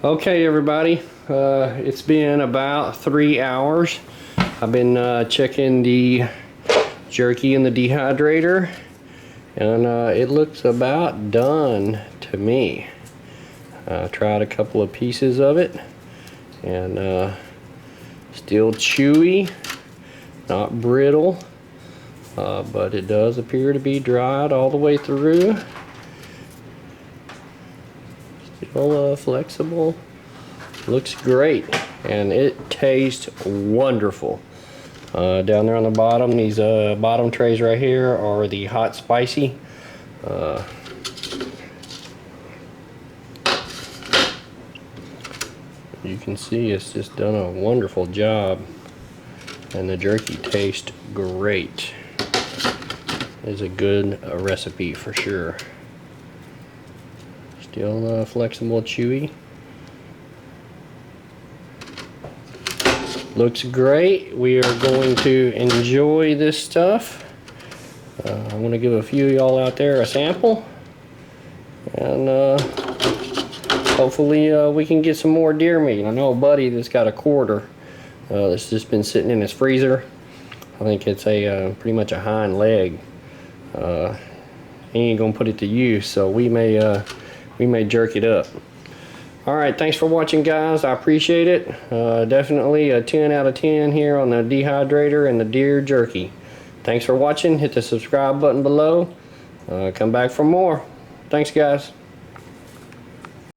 Okay, everybody, it's been about 3 hours. I've been checking the jerky in the dehydrator, and it looks about done to me. I tried a couple of pieces of it, and still chewy, not brittle, but it does appear to be dried all the way through. Still flexible. Looks great, and it tastes wonderful. Down there on the bottom, these bottom trays right here are the hot spicy. You can see it's just done a wonderful job, and the jerky tastes great. It's a good recipe for sure. Still flexible, chewy. Looks great. We are going to enjoy this stuff. I want to give a few of y'all out there a sample, and hopefully we can get some more deer meat. I know a buddy that's got a quarter that's just been sitting in his freezer. I think it's a pretty much a hind leg. He ain't gonna put it to use, so we may jerk it up. Alright, thanks for watching, guys. I appreciate it. Definitely a 10 out of 10 here on the dehydrator and the deer jerky. Thanks for watching. Hit the subscribe button below. Come back for more. Thanks, guys.